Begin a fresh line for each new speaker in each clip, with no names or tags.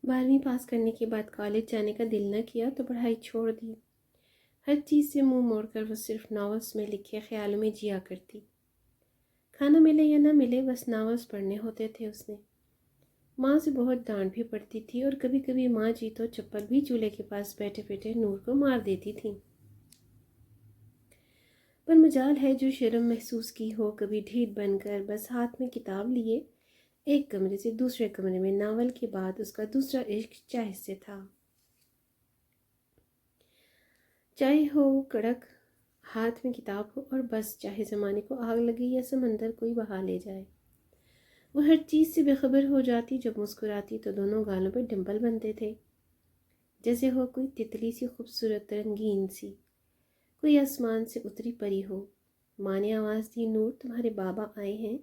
12ویں پاس کرنے کے بعد کالج جانے کا دل نہ کیا تو پڑھائی چھوڑ دی۔ ہر چیز سے منہ موڑ کر وہ صرف ناولس میں لکھے خیالوں میں جیا کرتی۔ کھانا ملے یا نہ ملے بس ناولس پڑھنے ہوتے تھے اس نے۔ ماں سے بہت ڈانٹ بھی پڑتی تھی اور کبھی کبھی ماں جی تو چپل بھی چولہے کے پاس بیٹھے بیٹھے نور کو مار دیتی تھیں۔ پر مجال ہے جو شرم محسوس کی ہو کبھی ڈھیٹ بن کر بس ہاتھ میں کتاب لیے ایک کمرے سے دوسرے کمرے میں ناول کے بعد اس کا دوسرا عشق چائے سے تھا۔ چائے ہو کڑک، ہاتھ میں کتاب ہو اور بس چاہے زمانے کو آگ لگے یا سمندر کوئی بہا لے جائے، وہ ہر چیز سے بے خبر ہو جاتی۔ جب مسکراتی تو دونوں گالوں پہ ڈمپل بنتے تھے، جیسے ہو کوئی تتلی سی خوبصورت رنگین سی، کوئی آسمان سے اتری پری ہو۔ ماں نے آواز دی، نور تمہارے بابا آئے ہیں،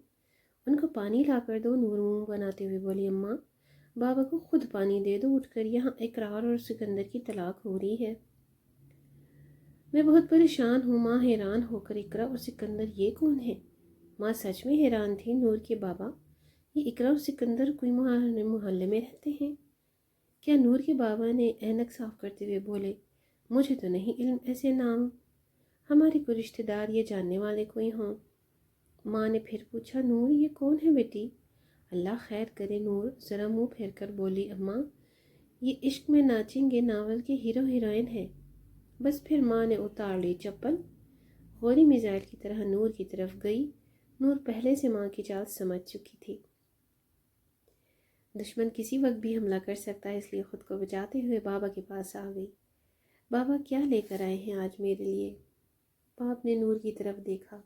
ان کو پانی لا کر دو۔ نور منہ بناتے ہوئے بولی، اماں بابا کو خود پانی دے دو، اٹھ کر یہاں اقرار اور سکندر کی طلاق ہو رہی ہے۔ میں بہت پریشان ہوں ماں، حیران ہو کر اقرا اور سکندر یہ کون ہے؟ ماں سچ میں حیران تھی، نور کے بابا یہ اقرا اور سکندر کوئی محلے میں رہتے ہیں کیا؟ نور کے بابا نے اینک صاف کرتے ہوئے بولے، مجھے تو نہیں علم ایسے نام، ہمارے کوئی رشتہ دار یا جاننے والے کوئی ہوں۔ ماں نے پھر پوچھا، نور یہ کون ہے بیٹی؟ اللہ خیر کرے، نور ذرا منہ پھیر کر بولی، اماں یہ عشق میں ناچیں گے ناول کے ہیرو ہیروئن ہیں۔ بس پھر ماں نے اتار لی چپل، غوری میزائل کی طرح نور کی طرف گئی۔ نور پہلے سے ماں کی چال سمجھ چکی تھی، دشمن کسی وقت بھی حملہ کر سکتا ہے، اس لیے خود کو بچاتے ہوئے بابا کے پاس آ گئی۔ بابا کیا لے کر آئے ہیں آج میرے لیے؟ باپ نے نور کی طرف دیکھا،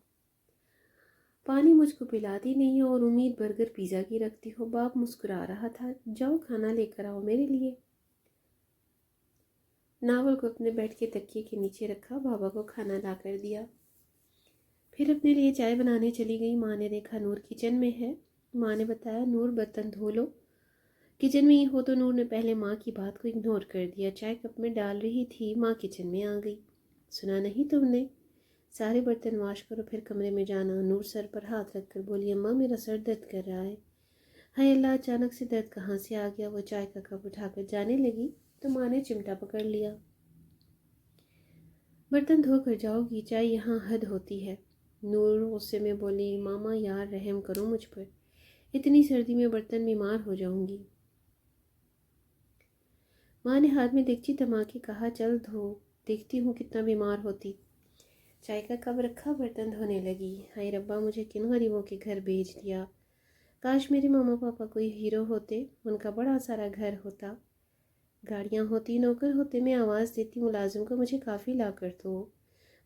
پانی مجھ کو پلاتی نہیں ہو اور امید برگر پیزا کی رکھتی ہو۔ باپ مسکرا رہا تھا، جاؤ کھانا لے کر آؤ میرے لیے۔ ناول کو اپنے بیڈ کے تکیے کے نیچے رکھا، بابا کو کھانا لا کر دیا، پھر اپنے لیے چائے بنانے چلی گئی۔ ماں نے دیکھا نور کچن میں ہے، ماں نے بتایا، نور برتن دھو لو۔ کچن میں ہی ہو تو نور نے پہلے ماں کی بات کو اگنور کر دیا، چائے کپ میں ڈال رہی تھی، ماں کچن میں آ گئی۔ سنا نہیں تم نے؟ سارے برتن واش کرو پھر کمرے میں جانا۔ نور سر پر ہاتھ رکھ کر بولی، اماں میرا سر درد کر رہا ہے۔ ہائے اللہ، اچانک سے درد کہاں سے آ گیا؟ وہ چائے کا کپ اٹھا کر جانے لگی تو ماں نے چمٹا پکڑ لیا، برتن دھو کر جاؤ گی، چائے یہاں حد ہوتی ہے۔ نور غصے میں بولی، ماما یار رحم کرو مجھ پر، اتنی سردی میں برتن بیمار ہو جاؤں گی۔ ماں نے ہاتھ میں دیگچی تھما کے کہا، چل دھو، دیکھتی ہوں کتنا بیمار ہوتی۔ چائے کا کپ رکھا، برتن دھونے لگی۔ ہائے ربا، مجھے کن غریبوں کے گھر بھیج دیا، کاش میرے ماما پاپا کوئی ہیرو ہوتے، ان کا بڑا سارا گھر ہوتا، گاڑیاں ہوتی، نوکر ہوتے، میں آواز دیتی ملازم کو مجھے کافی لا کر دو،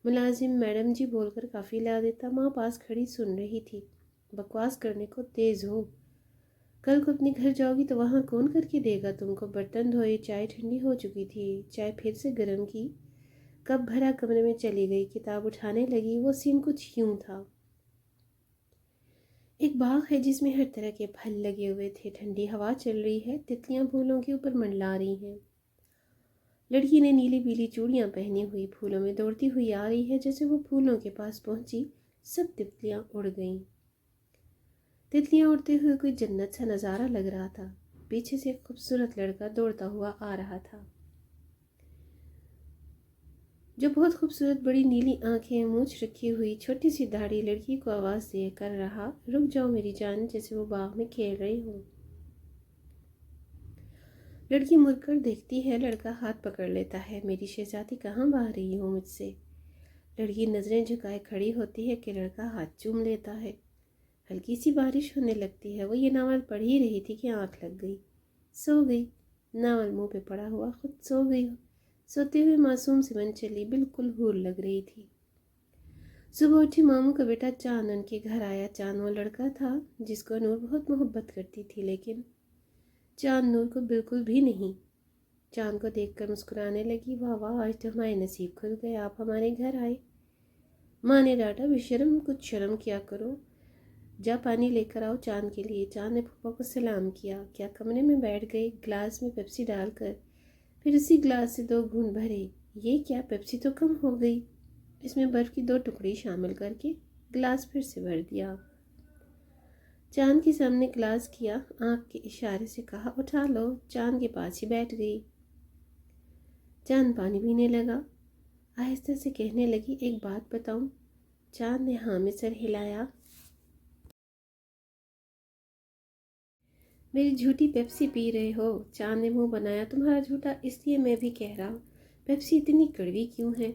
ملازم میڈم جی بول کر کافی لا دیتا۔ ماں پاس کھڑی سن رہی تھی، بکواس کرنے کو تیز ہو، کل کو اپنے گھر جاؤ گی تو وہاں کون کر کے دے گا تم کو؟ برتن دھوئے، چائے ٹھنڈی ہو چکی تھی، چائے پھر سے گرم کی، کپ بھرا کمرے میں چلی گئی، کتاب اٹھانے لگی۔ وہ سین کچھ یوں تھا، ایک باغ ہے جس میں ہر طرح کے پھل لگے ہوئے تھے، ٹھنڈی ہوا چل رہی ہے، تتلیاں پھولوں کے اوپر منڈلا رہی ہیں، لڑکی نے نیلی پیلی چوڑیاں پہنی ہوئی پھولوں میں دوڑتی ہوئی آ رہی ہے۔ جیسے وہ پھولوں کے پاس پہنچی سب تتلیاں اڑ گئیں، تتلیاں اڑتے ہوئے کوئی جنت سا نظارہ لگ رہا تھا۔ پیچھے سے ایک خوبصورت لڑکا دوڑتا ہوا آ رہا تھا جو بہت خوبصورت، بڑی نیلی آنکھیں، مونچھ رکھی ہوئی، چھوٹی سی داڑھی، لڑکی کو آواز دے کر رہا، رک جاؤ میری جان، جیسے وہ باغ میں کھیل رہی ہوں۔ لڑکی مڑ کر دیکھتی ہے، لڑکا ہاتھ پکڑ لیتا ہے، میری شہزادی کہاں بھاگ رہی ہو مجھ سے؟ لڑکی نظریں جھکائے کھڑی ہوتی ہے کہ لڑکا ہاتھ چوم لیتا ہے، ہلکی سی بارش ہونے لگتی ہے۔ وہ یہ ناول پڑھ ہی رہی تھی کہ آنکھ لگ گئی، سو گئی، ناول منہ پہ پڑا ہوا خود سو گئی، سوتے ہوئے معصوم سی بن چلی، بالکل حور لگ رہی تھی۔ صبح اٹھی، ماموں کا بیٹا چاند ان کے گھر آیا۔ چاند وہ لڑکا تھا جس کو نور بہت محبت کرتی تھی، لیکن چاند نور کو بالکل بھی نہیں۔ چاند کو دیکھ کر مسکرانے لگی، واہ واہ، آج تو ہمارے نصیب کھل گئے، آپ ہمارے گھر آئے۔ ماں نے ڈانٹا، بے شرم، کچھ شرم کیا کرو، جا پانی لے کر آؤ چاند کے لیے۔ چاند نے پھوپھا کو سلام کیا، کیا کمرے میں بیٹھ گئی، گلاس میں پیپسی ڈال کر پھر اسی گلاس سے 2 گھونٹ بھرے۔ یہ کیا، پیپسی تو کم ہو گئی، اس میں برف کی 2 ٹکڑی شامل کر کے گلاس پھر سے بھر دیا۔ چاند کے سامنے گلاس کیا، آنکھ کے اشارے سے کہا اٹھا لو، چاند کے پاس ہی بیٹھ گئی۔ چاند پانی پینے لگا، آہستہ سے کہنے لگی ایک بات بتاؤں؟ چاند نے ہاں میں سر ہلایا۔ میری جھوٹی پیپسی پی رہے ہو؟ چاند نے منہ بنایا۔ تمہارا جھوٹا اس لیے میں بھی کہہ رہا ہوں، پیپسی اتنی کڑوی کیوں ہے؟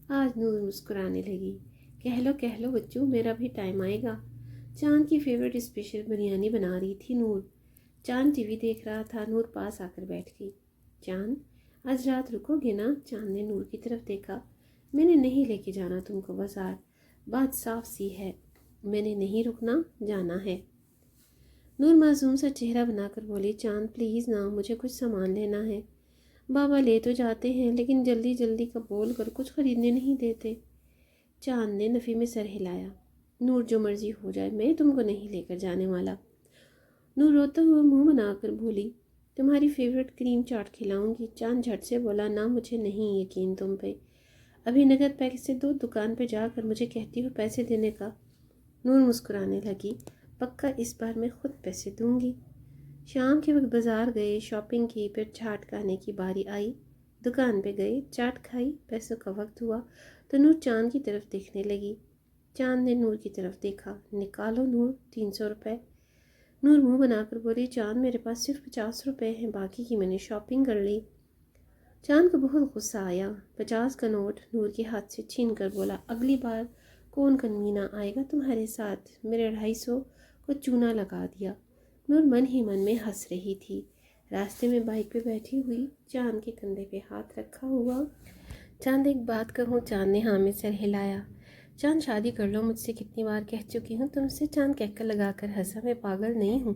آج نور مسکرانے لگی۔ کہہ لو بچوں، میرا بھی ٹائم آئے گا۔ چاند کی فیورٹ اسپیشل بریانی بنا رہی تھی نور۔ چاند ٹی وی دیکھ رہا تھا، نور پاس آ کر بیٹھ گئی۔ چاند آج رات رکو گے نا؟ چاند نے نور کی طرف دیکھا۔ میں نے نہیں لے کے جانا تم کو بازار، بات صاف سی ہے، میں نے نہیں رکنا، جانا ہے۔ نور معصوم سا چہرہ بنا کر بولی چاند پلیز نا، مجھے کچھ سامان لینا ہے۔ بابا لے تو جاتے ہیں لیکن جلدی جلدی کا بول کر کچھ خریدنے نہیں دیتے۔ چاند نے نفی میں سر ہلایا۔ نور جو مرضی ہو جائے، میں تم کو نہیں لے کر جانے والا۔ نور روتا ہوا منہ بنا کر بولی تمہاری فیورٹ کریم چاٹ کھلاؤں گی۔ چاند جھٹ سے بولا نہ، مجھے نہیں یقین تم پہ، ابھی نقد پیسے دو، دکان پہ جا کر مجھے کہتی ہو پیسے دینے کا۔ نور مسکرانے لگی، پکا اس بار میں خود پیسے دوں گی۔ شام کے وقت بازار گئے، شاپنگ کی، پھر چاٹ کھانے کی باری آئی۔ دکان پہ گئے، چاٹ کھائی، پیسوں کا وقت ہوا تو نور چاند کی طرف دیکھنے لگی۔ چاند نے نور کی طرف دیکھا۔ نکالو نور، 300 روپے۔ نور منہ بنا کر بولی چاند میرے پاس صرف 50 روپے ہیں، باقی کی میں نے شاپنگ کر لی۔ چاند کو بہت غصہ آیا، 50 کا نوٹ نور کے ہاتھ سے چھین کر بولا اگلی بار کون کنمینہ آئے گا تمہارے ساتھ؟ میرے 250 کو چونا لگا دیا۔ نور من ہی من میں ہنس رہی تھی۔ راستے میں بائک پہ بیٹھی ہوئی، چاند کے کندھے پہ ہاتھ رکھا ہوا۔ چاند ایک بات کہوں؟ چاند نے ہاں میں سر ہلایا۔ چاند شادی کر لو مجھ سے کتنی بار کہہ چکی ہوں تم سے؟ چاند کہہ کر لگا کر ہنسا۔ میں پاگل نہیں ہوں،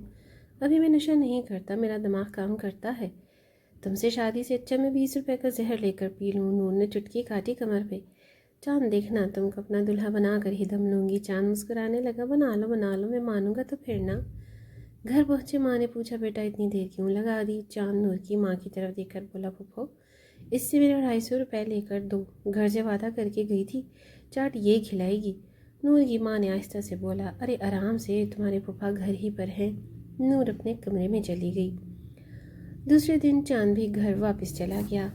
ابھی میں نشہ نہیں کرتا، میرا دماغ کام کرتا ہے۔ تم سے شادی سے اچھا میں 20 روپے کا زہر لے کر پی لوں۔ نور نے چٹکی کاٹی کمر پہ۔ چاند دیکھنا، تم کو اپنا دلہا بنا کر ہی دم لوں گی۔ چاند مسکرانے لگا، بنا لو، میں مانوں گا تو پھر نا۔ گھر پہنچے ماں نے پوچھا بیٹا اتنی دیر کیوں لگا دی؟ چاند نور کی ماں کی طرف دیکھ کر بولا پھپھو اس سے میرا 250 روپے لے کر دو، گھر سے وعدہ کر کے گئی تھی چاٹ یہ کھلائے گی۔ نور کی ماں نے آہستہ سے بولا ارے آرام سے، تمہارے پھپھا گھر ہی پر ہیں۔ نور اپنے کمرے میں چلی گئی۔ دوسرے دن چاند بھی گھر واپس چلا گیا۔